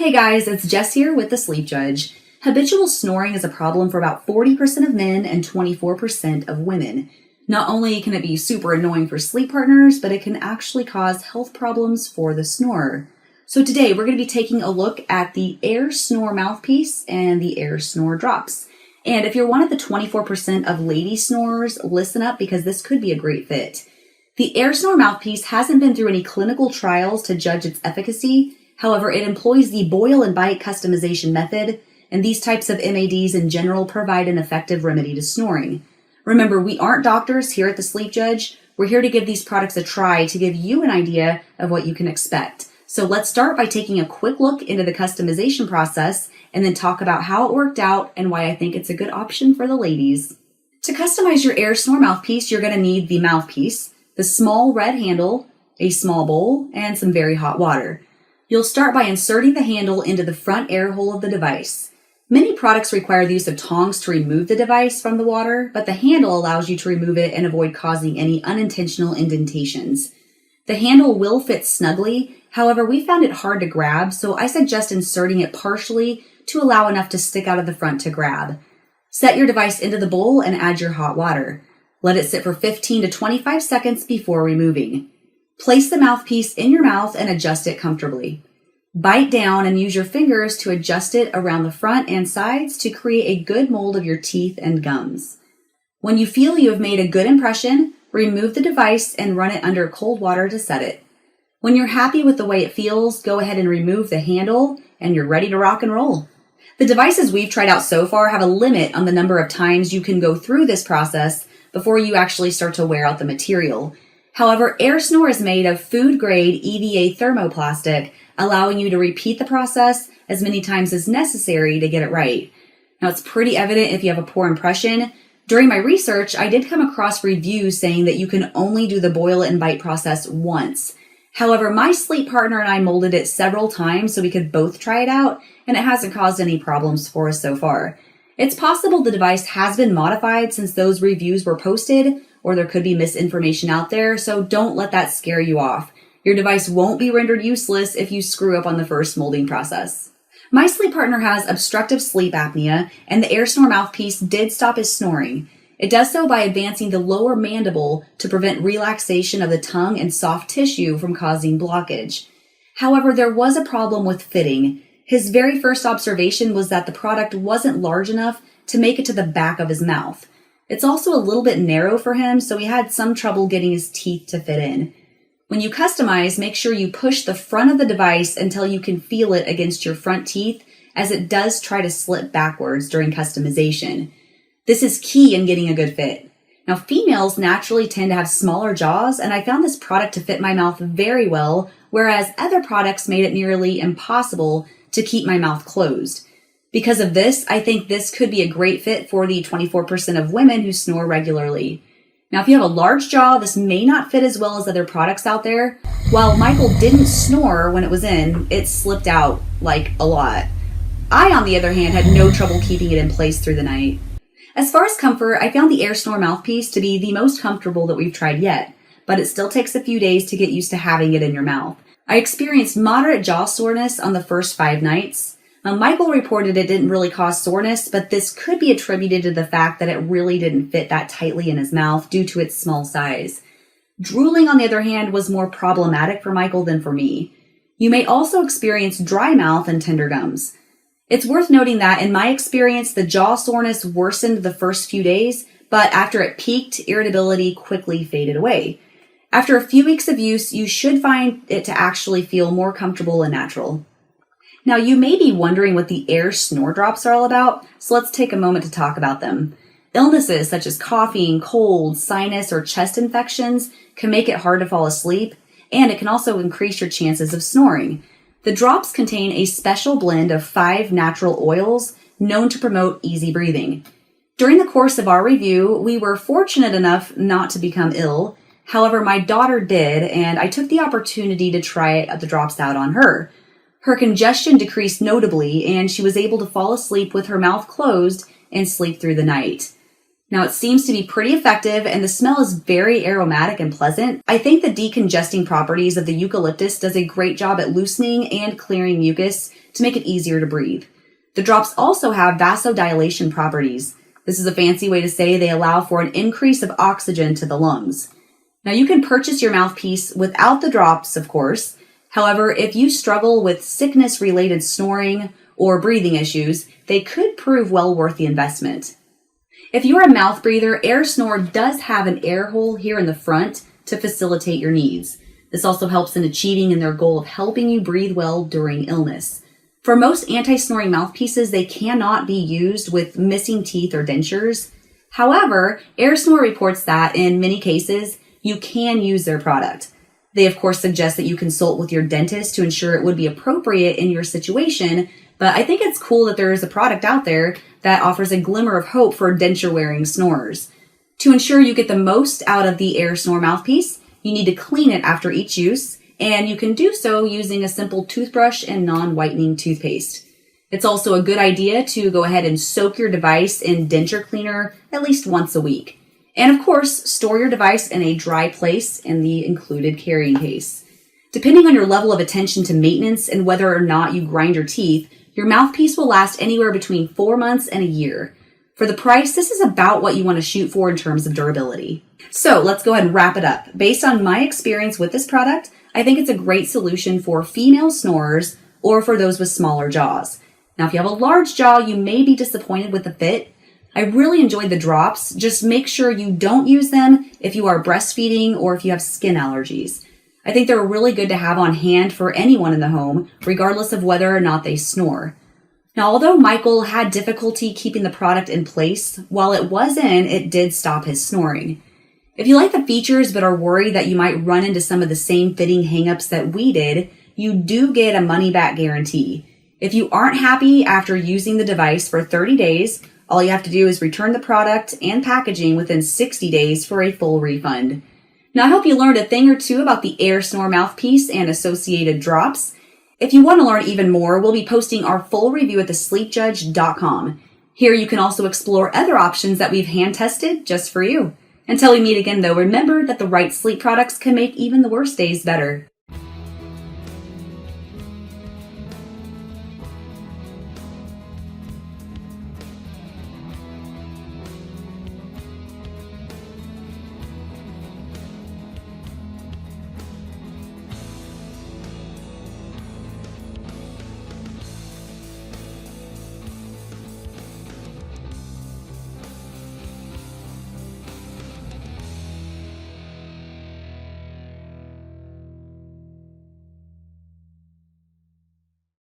Hey guys, it's Jess here with the Sleep Judge. Habitual snoring is a problem for about 40% of men and 24% of women. Not only can it be super annoying for sleep partners, but it can actually cause health problems for the snorer. So today we're going to be taking a look at the AirSnore mouthpiece and the AirSnore drops. And if you're one of the 24% of lady snorers, listen up because this could be a great fit. The AirSnore mouthpiece hasn't been through any clinical trials to judge its efficacy. However, it employs the boil and bite customization method, and these types of MADs in general provide an effective remedy to snoring. Remember, we aren't doctors here at the Sleep Judge. We're here to give these products a try to give you an idea of what you can expect. So let's start by taking a quick look into the customization process and then talk about how it worked out and why I think it's a good option for the ladies. To customize your AirSnore mouthpiece, you're going to need the mouthpiece, the small red handle, a small bowl, and some very hot water. You'll start by inserting the handle into the front air hole of the device. Many products require the use of tongs to remove the device from the water, but the handle allows you to remove it and avoid causing any unintentional indentations. The handle will fit snugly, however, we found it hard to grab, so I suggest inserting it partially to allow enough to stick out of the front to grab. Set your device into the bowl and add your hot water. Let it sit for 15 to 25 seconds before removing. Place the mouthpiece in your mouth and adjust it comfortably. Bite down and use your fingers to adjust it around the front and sides to create a good mold of your teeth and gums. When you feel you have made a good impression, remove the device and run it under cold water to set it. When you're happy with the way it feels, go ahead and remove the handle and you're ready to rock and roll. The devices we've tried out so far have a limit on the number of times you can go through this process before you actually start to wear out the material. However, AirSnore is made of food-grade EVA thermoplastic, allowing you to repeat the process as many times as necessary to get it right. Now, it's pretty evident if you have a poor impression. During my research, I did come across reviews saying that you can only do the boil and bite process once. However, my sleep partner and I molded it several times so we could both try it out, and it hasn't caused any problems for us so far. It's possible the device has been modified since those reviews were posted, or there could be misinformation out there, so don't let that scare you off. Your device won't be rendered useless if you screw up on the first molding process. My sleep partner has obstructive sleep apnea, and the AirSnore mouthpiece did stop his snoring. It does so by advancing the lower mandible to prevent relaxation of the tongue and soft tissue from causing blockage. However, there was a problem with fitting. His very first observation was that the product wasn't large enough to make it to the back of his mouth. It's also a little bit narrow for him, so he had some trouble getting his teeth to fit in. When you customize, make sure you push the front of the device until you can feel it against your front teeth, as it does try to slip backwards during customization. This is key in getting a good fit. Now, females naturally tend to have smaller jaws, and I found this product to fit my mouth very well, whereas other products made it nearly impossible to keep my mouth closed. Because of this, I think this could be a great fit for the 24% of women who snore regularly. Now, if you have a large jaw, this may not fit as well as other products out there. While Michael didn't snore when it was in, it slipped out like a lot. I, on the other hand, had no trouble keeping it in place through the night. As far as comfort, I found the AirSnore mouthpiece to be the most comfortable that we've tried yet, but it still takes a few days to get used to having it in your mouth. I experienced moderate jaw soreness on the first 5 nights. Michael reported it didn't really cause soreness, but this could be attributed to the fact that it really didn't fit that tightly in his mouth due to its small size. Drooling, on the other hand, was more problematic for Michael than for me. You may also experience dry mouth and tender gums. It's worth noting that, in my experience, the jaw soreness worsened the first few days, but after it peaked, irritability quickly faded away. After a few weeks of use, you should find it to actually feel more comfortable and natural. Now, you may be wondering what the AirSnore drops are all about, so let's take a moment to talk about them. Illnesses such as coughing, colds, sinus, or chest infections can make it hard to fall asleep, and it can also increase your chances of snoring. The drops contain a special blend of 5 natural oils known to promote easy breathing. During the course of our review, we were fortunate enough not to become ill. However, my daughter did, and I took the opportunity to try the drops out on her. Her congestion decreased notably, and she was able to fall asleep with her mouth closed and sleep through the night. Now, it seems to be pretty effective, and the smell is very aromatic and pleasant. I think the decongesting properties of the eucalyptus does a great job at loosening and clearing mucus to make it easier to breathe. The drops also have vasodilation properties. This is a fancy way to say they allow for an increase of oxygen to the lungs. Now, you can purchase your mouthpiece without the drops, of course. However, if you struggle with sickness-related snoring or breathing issues, they could prove well worth the investment. If you're a mouth breather, AirSnore does have an air hole here in the front to facilitate your needs. This also helps in achieving their goal of helping you breathe well during illness. For most anti-snoring mouthpieces, they cannot be used with missing teeth or dentures. However, AirSnore reports that in many cases, you can use their product. They, of course, suggest that you consult with your dentist to ensure it would be appropriate in your situation, but I think it's cool that there is a product out there that offers a glimmer of hope for denture-wearing snorers. To ensure you get the most out of the AirSnore mouthpiece, you need to clean it after each use, and you can do so using a simple toothbrush and non-whitening toothpaste. It's also a good idea to go ahead and soak your device in denture cleaner at least once a week. And of course, store your device in a dry place in the included carrying case. Depending on your level of attention to maintenance and whether or not you grind your teeth, your mouthpiece will last anywhere between 4 months and a year. For the price, this is about what you want to shoot for in terms of durability. So let's go ahead and wrap it up. Based on my experience with this product, I think it's a great solution for female snorers or for those with smaller jaws. Now, if you have a large jaw, you may be disappointed with the fit. I really enjoyed the drops. Just make sure you don't use them if you are breastfeeding or if you have skin allergies. I think they're really good to have on hand for anyone in the home, regardless of whether or not they snore. Now, although Michael had difficulty keeping the product in place, while it was in, it did stop his snoring. If you like the features but are worried that you might run into some of the same fitting hangups that we did, you do get a money-back guarantee. If you aren't happy after using the device for 30 days, all you have to do is return the product and packaging within 60 days for a full refund. Now, I hope you learned a thing or two about the AirSnore mouthpiece and associated drops. If you want to learn even more, we'll be posting our full review at thesleepjudge.com. Here you can also explore other options that we've hand-tested just for you. Until we meet again, though, remember that the right sleep products can make even the worst days better.